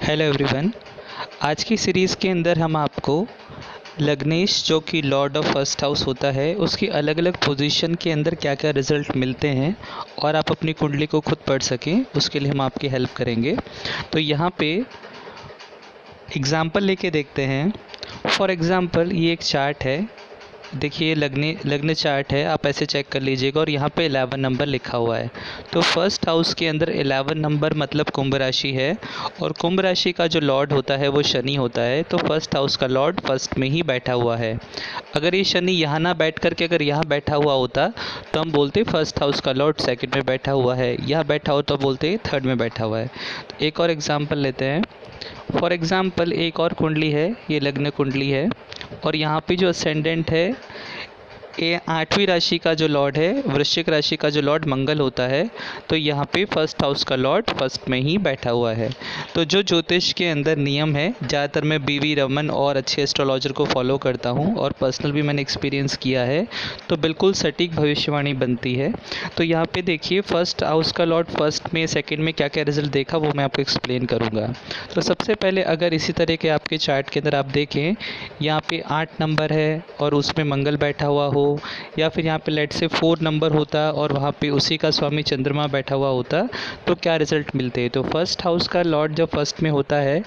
Hello everyone. आज की series के अंदर हम आपको लग्नेश जो कि लॉर्ड ऑफ फर्स्ट हाउस होता है उसकी अलग अलग पोजीशन के अंदर क्या क्या रिज़ल्ट मिलते हैं और आप अपनी कुंडली को खुद पढ़ सकें उसके लिए हम आपकी हेल्प करेंगे। तो यहाँ पे एग्ज़ाम्पल लेके देखते हैं। फॉर एग्ज़ाम्पल ये एक चार्ट है, देखिए लग्न चार्ट है, आप ऐसे चेक कर लीजिएगा और यहाँ पे 11 नंबर लिखा हुआ है। तो फर्स्ट हाउस के अंदर 11 नंबर मतलब कुंभ राशि है और कुंभ राशि का जो लॉर्ड होता है वो शनि होता है। तो फर्स्ट हाउस का लॉर्ड फर्स्ट में ही बैठा हुआ है। अगर ये शनि यहाँ ना बैठ करके अगर यहाँ बैठा हुआ होता तो हम बोलते फर्स्ट हाउस का लॉर्ड सेकंड में बैठा हुआ है, यहाँ बैठा हो तो बोलते थर्ड में बैठा हुआ है। तो एक और एग्जाम्पल लेते हैं। फॉर एग्ज़ाम्पल एक और कुंडली है, ये लग्न कुंडली है और यहाँ पे जो असेंडेंट है ये 8वीं राशि का जो लॉर्ड है, वृश्चिक राशि का जो लॉर्ड मंगल होता है। तो यहाँ पे फर्स्ट हाउस का लॉर्ड फर्स्ट में ही बैठा हुआ है। तो जो ज्योतिष के अंदर नियम है, ज़्यादातर मैं बीवी रमन और अच्छे एस्ट्रोलॉजर को फॉलो करता हूँ और पर्सनल भी मैंने एक्सपीरियंस किया है, तो बिल्कुल सटीक भविष्यवाणी बनती है। तो यहाँ पे देखिए फर्स्ट हाउस का लॉर्ड फर्स्ट में सेकेंड में क्या क्या रिजल्ट देखा वो मैं आपको एक्सप्लेन करूँगा। तो सबसे पहले अगर इसी तरह के आपके चार्ट के अंदर आप देखें, यहाँ पे 8 नंबर है और उसमें मंगल बैठा हुआ हो, या फिर यहाँ पे लेट से 4 नंबर होता और वहाँ पे उसी का स्वामी चंद्रमा बैठा हुआ होता, तो क्या रिजल्ट मिलते हैं। तो फर्स्ट हाउस का लॉर्ड जब फर्स्ट में होता है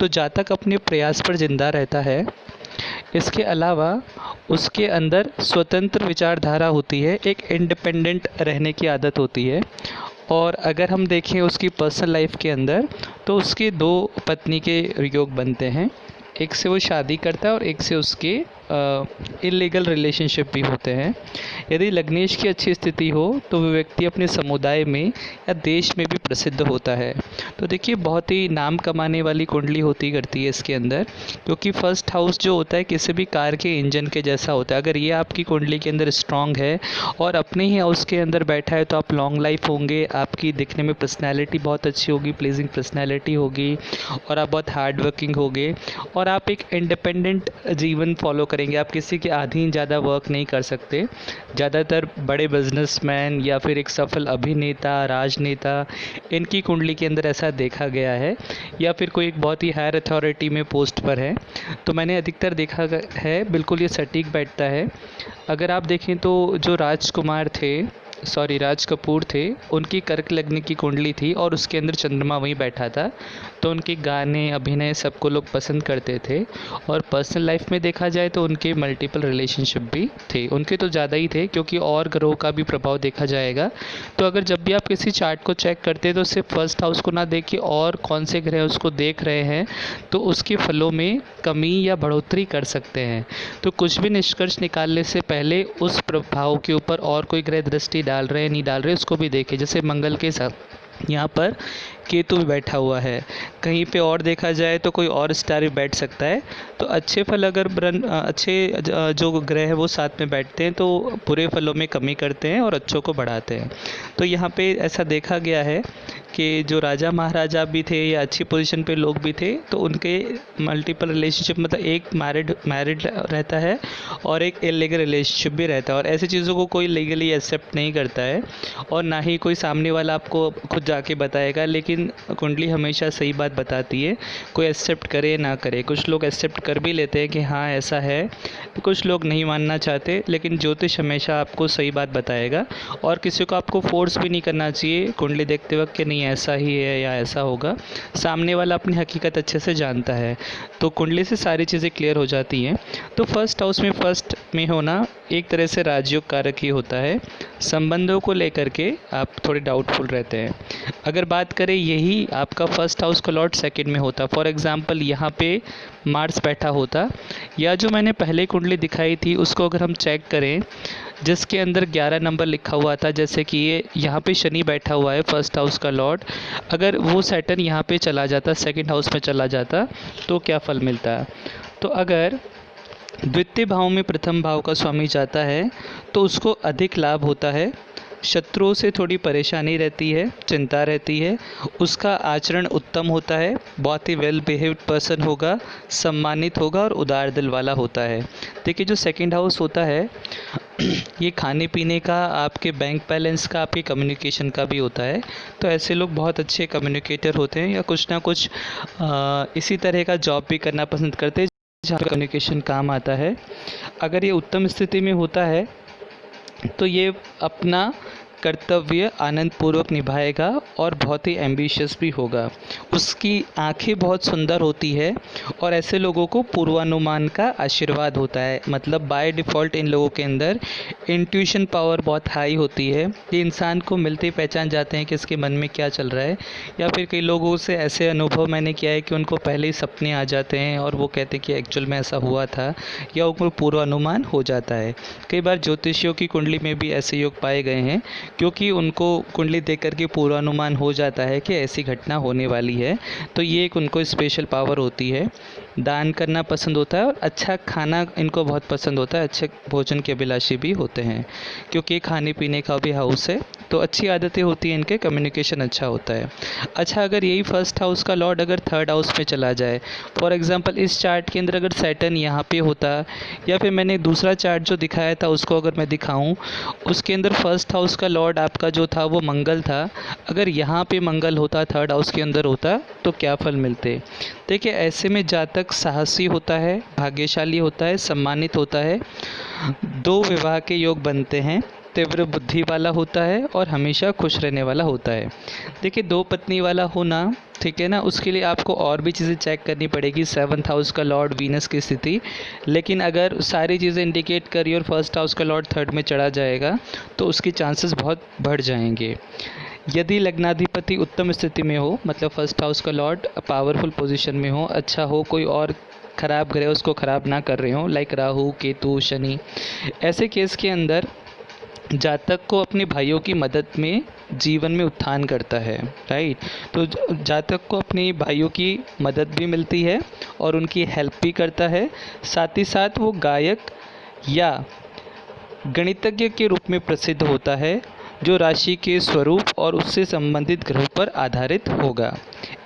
तो जातक अपने प्रयास पर जिंदा रहता है। इसके अलावा उसके अंदर स्वतंत्र विचारधारा होती है, एक इंडिपेंडेंट रहने की आदत होती है। और अगर हम देखें उसकी पर्सनल लाइफ के अंदर तो उसके 2 पत्नी के योग बनते हैं, एक से वो शादी करता है और एक से उसके इलीगल रिलेशनशिप भी होते हैं। यदि लग्नेश की अच्छी स्थिति हो तो वो व्यक्ति अपने समुदाय में या देश में भी प्रसिद्ध होता है। तो देखिए बहुत ही नाम कमाने वाली कुंडली होती करती है इसके अंदर, क्योंकि फर्स्ट हाउस जो होता है किसी भी कार के इंजन के जैसा होता है। अगर ये आपकी कुंडली के अंदर स्ट्रांग है और अपने ही हाउस के अंदर बैठा है तो आप लॉन्ग लाइफ होंगे, आपकी दिखने में पर्सनैलिटी बहुत अच्छी होगी, प्लीजिंग पर्सनैलिटी होगी और आप बहुत हार्ड वर्किंग होगे और आप एक इंडिपेंडेंट जीवन फॉलो करेंगे। आप किसी के अधीन ज़्यादा वर्क नहीं कर सकते। ज़्यादातर बड़े बिजनेसमैन या फिर एक सफल अभिनेता, राजनेता, इनकी कुंडली के अंदर ऐसा देखा गया है, या फिर कोई एक बहुत ही हायर अथॉरिटी में पोस्ट पर है। तो मैंने अधिकतर देखा है, बिल्कुल ये सटीक बैठता है। अगर आप देखें तो जो राज कपूर थे, उनकी कर्क लग्न की कुंडली थी और उसके अंदर चंद्रमा वहीं बैठा था, तो उनके गाने अभिनय सबको लोग पसंद करते थे। और पर्सनल लाइफ में देखा जाए तो उनके मल्टीपल रिलेशनशिप भी थे, उनके तो ज़्यादा ही थे क्योंकि और ग्रहों का भी प्रभाव देखा जाएगा। तो अगर जब भी आप किसी चार्ट को चेक करते हैं तो सिर्फ फर्स्ट हाउस को ना देख के और कौन से ग्रह उसको देख रहे हैं तो उसके फलों में कमी या बढ़ोतरी कर सकते हैं। तो कुछ भी निष्कर्ष निकालने से पहले उस प्रभाव के ऊपर और कोई ग्रह दृष्टि डाल रहे हैं नहीं डाल रहे उसको भी देखें। जैसे मंगल के साथ यहाँ पर केतु भी बैठा हुआ है, कहीं पे और देखा जाए तो कोई और स्टार भी बैठ सकता है। तो अच्छे फल अगर जो ग्रह है वो साथ में बैठते हैं तो बुरे फलों में कमी करते हैं और अच्छों को बढ़ाते हैं। तो यहाँ पे ऐसा देखा गया है कि जो राजा महाराजा भी थे या अच्छी पोजीशन पे लोग भी थे तो उनके मल्टीपल रिलेशनशिप, मतलब एक मैरिड रहता है और एक इलीगल रिलेशनशिप भी रहता है। और ऐसी चीज़ों को कोई लीगली एक्सेप्ट नहीं करता है और ना ही कोई सामने वाला आपको खुद जाके बताएगा, लेकिन कुंडली हमेशा सही बात बताती है, कोई एक्सेप्ट करे ना करे। कुछ लोग एक्सेप्ट कर भी लेते हैं कि हाँ ऐसा है, कुछ लोग नहीं मानना चाहते, लेकिन ज्योतिष हमेशा आपको सही बात बताएगा और किसी को आपको फोर्स भी नहीं करना चाहिए कुंडली देखते वक्त कि नहीं ऐसा ही है या ऐसा होगा। सामने वाला अपनी हकीकत अच्छे से जानता है, तो कुंडली से सारी चीज़ें क्लियर हो जाती हैं। तो फर्स्ट हाउस में फर्स्ट में होना एक तरह से राजयोग कारक ही होता है। संबंधों को लेकर के आप थोड़े डाउटफुल रहते हैं। अगर बात करें यही आपका फर्स्ट हाउस का लॉर्ड सेकंड में होता, फॉर एग्जांपल यहाँ पे मार्स बैठा होता, या जो मैंने पहले कुंडली दिखाई थी उसको अगर हम चेक करें जिसके अंदर 11 नंबर लिखा हुआ था, जैसे कि ये यहाँ पे शनि बैठा हुआ है फर्स्ट हाउस का लॉर्ड, अगर वो सैटर्न यहाँ पे चला जाता, सेकंड हाउस में चला जाता तो क्या फल मिलता। तो अगर द्वितीय भाव में प्रथम भाव का स्वामी जाता है तो उसको अधिक लाभ होता है। शत्रुओं से थोड़ी परेशानी रहती है, चिंता रहती है। उसका आचरण उत्तम होता है, बहुत ही वेल बिहेव्ड पर्सन होगा, सम्मानित होगा और उदार दिल वाला होता है। देखिए जो सेकंड हाउस होता है ये खाने पीने का, आपके बैंक बैलेंस का, आपके कम्युनिकेशन का भी होता है। तो ऐसे लोग बहुत अच्छे कम्युनिकेटर होते हैं या कुछ ना कुछ इसी तरह का जॉब भी करना पसंद करते हैं जहाँ कम्युनिकेशन काम आता है। अगर ये उत्तम स्थिति में होता है तो ये अपना कर्तव्य आनंदपूर्वक निभाएगा और बहुत ही एम्बिशियस भी होगा। उसकी आंखें बहुत सुंदर होती है और ऐसे लोगों को पूर्वानुमान का आशीर्वाद होता है। मतलब बाय डिफ़ॉल्ट इन लोगों के अंदर इंट्यूशन पावर बहुत हाई होती है। ये इंसान को मिलते ही पहचान जाते हैं कि इसके मन में क्या चल रहा है। या फिर कई लोगों से ऐसे अनुभव मैंने किया है कि उनको पहले ही सपने आ जाते हैं और वो कहते हैं कि एक्चुअल में ऐसा हुआ था, या उनको पूर्वानुमान हो जाता है। कई बार ज्योतिषियों की कुंडली में भी ऐसे योग पाए गए हैं, क्योंकि उनको कुंडली देख कर के पूर्वानुमान हो जाता है कि ऐसी घटना होने वाली है। तो ये एक उनको स्पेशल पावर होती है। दान करना पसंद होता है और अच्छा खाना इनको बहुत पसंद होता है। अच्छे भोजन के अभिलाषी भी होते हैं, क्योंकि खाने पीने का भी हाउस है। तो अच्छी आदतें होती हैं इनके, कम्युनिकेशन अच्छा होता है। अच्छा, अगर यही फर्स्ट हाउस का लॉर्ड अगर थर्ड हाउस में चला जाए, फॉर एग्जांपल इस चार्ट के अंदर अगर सैटर्न यहाँ पे होता, या फिर मैंने दूसरा चार्ट जो दिखाया था उसको अगर मैं दिखाऊं, उसके अंदर फर्स्ट हाउस का लॉर्ड आपका जो था वो मंगल था। अगर यहाँ पे मंगल होता, थर्ड हाउस के अंदर होता, तो क्या फल मिलते। देखिए ऐसे में जातक साहसी होता है, भाग्यशाली होता है, सम्मानित होता है, 2 विवाह के योग बनते हैं, तीव्र बुद्धि वाला होता है और हमेशा खुश रहने वाला होता है। देखिए 2 पत्नी वाला होना, ठीक है ना, उसके लिए आपको और भी चीज़ें चेक करनी पड़ेगी। 7th हाउस का लॉर्ड वीनस की स्थिति, लेकिन अगर सारी चीज़ें इंडिकेट करी और फर्स्ट हाउस का लॉर्ड थर्ड में चढ़ा जाएगा तो उसकी चांसेस बहुत बढ़ जाएंगे। यदि लग्नाधिपति उत्तम स्थिति में हो, मतलब फर्स्ट हाउस का लॉर्ड पावरफुल पोजीशन में हो, अच्छा हो, कोई और ख़राब ग्रह उसको ख़राब ना कर रहे हो, लाइक राहु, केतु, शनि, ऐसे केस के अंदर जातक को अपने भाइयों की मदद में जीवन में उत्थान करता है, राइट। तो जातक को अपने भाइयों की मदद भी मिलती है और उनकी हेल्प भी करता है। साथ ही साथ वो गायक या गणितज्ञ के रूप में प्रसिद्ध होता है, जो राशि के स्वरूप और उससे संबंधित ग्रहों पर आधारित होगा।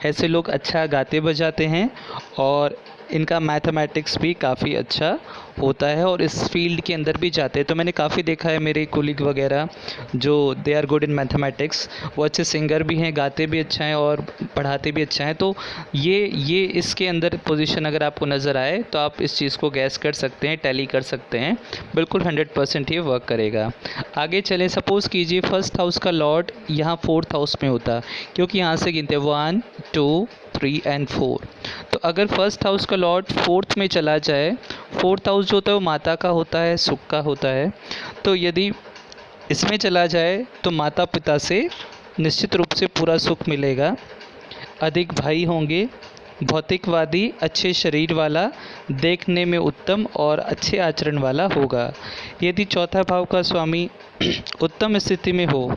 ऐसे लोग अच्छा गाते बजाते हैं और इनका मैथमेटिक्स भी काफ़ी अच्छा होता है और इस फील्ड के अंदर भी जाते हैं। तो मैंने काफ़ी देखा है मेरे कोलीग वगैरह जो they are good in mathematics, वो अच्छे सिंगर भी हैं, गाते भी अच्छा हैं और पढ़ाते भी अच्छा हैं। तो ये इसके अंदर पोजीशन अगर आपको नज़र आए तो आप इस चीज़ को गैस कर सकते हैं, टैली कर सकते हैं, बिल्कुल 100% ये वर्क करेगा। आगे चलें, सपोज़ कीजिए फर्स्ट हाउस का लॉर्ड यहाँ 4th हाउस में होता, क्योंकि यहाँ से गिनते 1, 2, 3 एंड 4। तो अगर फर्स्ट हाउस का लॉर्ड 4th में चला जाए, 4th हाउस जो होता है वो माता का होता है, सुख का होता है। तो यदि इसमें चला जाए तो माता पिता से निश्चित रूप से पूरा सुख मिलेगा, अधिक भाई होंगे, भौतिकवादी, अच्छे शरीर वाला, देखने में उत्तम और अच्छे आचरण वाला होगा। यदि चौथा भाव का स्वामी उत्तम स्थिति में हो,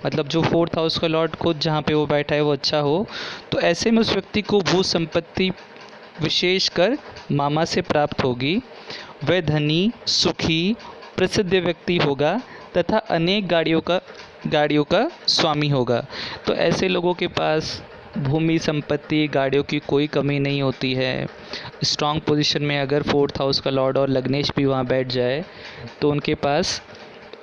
मतलब जो 4th हाउस का लॉर्ड खुद जहाँ पे वो बैठा है वो अच्छा हो, तो ऐसे में उस व्यक्ति को भू संपत्ति विशेषकर मामा से प्राप्त होगी। वह धनी, सुखी, प्रसिद्ध व्यक्ति होगा तथा अनेक गाड़ियों का स्वामी होगा। तो ऐसे लोगों के पास भूमि, संपत्ति, गाड़ियों की कोई कमी नहीं होती है। स्ट्रॉन्ग पोजीशन में अगर 4th हाउस का लॉर्ड और लग्नेश भी वहाँ बैठ जाए तो उनके पास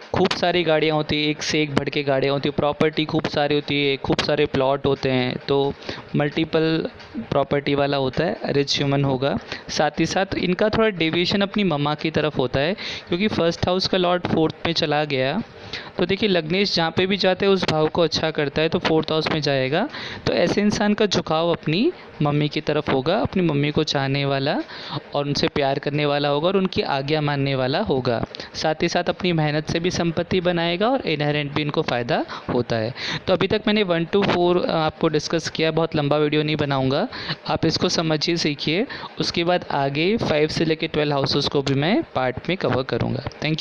खूब सारी गाड़ियाँ होती हैं, एक से एक बढ़ के गाड़ियाँ होती हैं, प्रॉपर्टी खूब सारी होती है, खूब सारे प्लॉट होते हैं। तो मल्टीपल प्रॉपर्टी वाला होता है, रिच ह्यूमन होगा। साथ ही साथ इनका थोड़ा डेविएशन अपनी मम्मा की तरफ होता है, क्योंकि फर्स्ट हाउस का लॉर्ड 4th में चला गया। तो देखिए लग्नेश जहाँ पे भी जाते हैं उस भाव को अच्छा करता है, तो 4th हाउस में जाएगा। तो ऐसे इंसान का झुकाव अपनी मम्मी की तरफ होगा, अपनी मम्मी को चाहने वाला और उनसे प्यार करने वाला होगा और उनकी आज्ञा मानने वाला होगा। साथ ही साथ अपनी मेहनत से भी संपत्ति बनाएगा और इनहेरेंट भी इनको फ़ायदा होता है। तो अभी तक मैंने 1 to 4 आपको डिस्कस किया, बहुत लंबा वीडियो नहीं बनाऊंगा, आप इसको समझिए, सीखिए। उसके बाद आगे 5 से लेकर 12 हाउसेस को भी मैं पार्ट में कवर करूँगा। Thank you.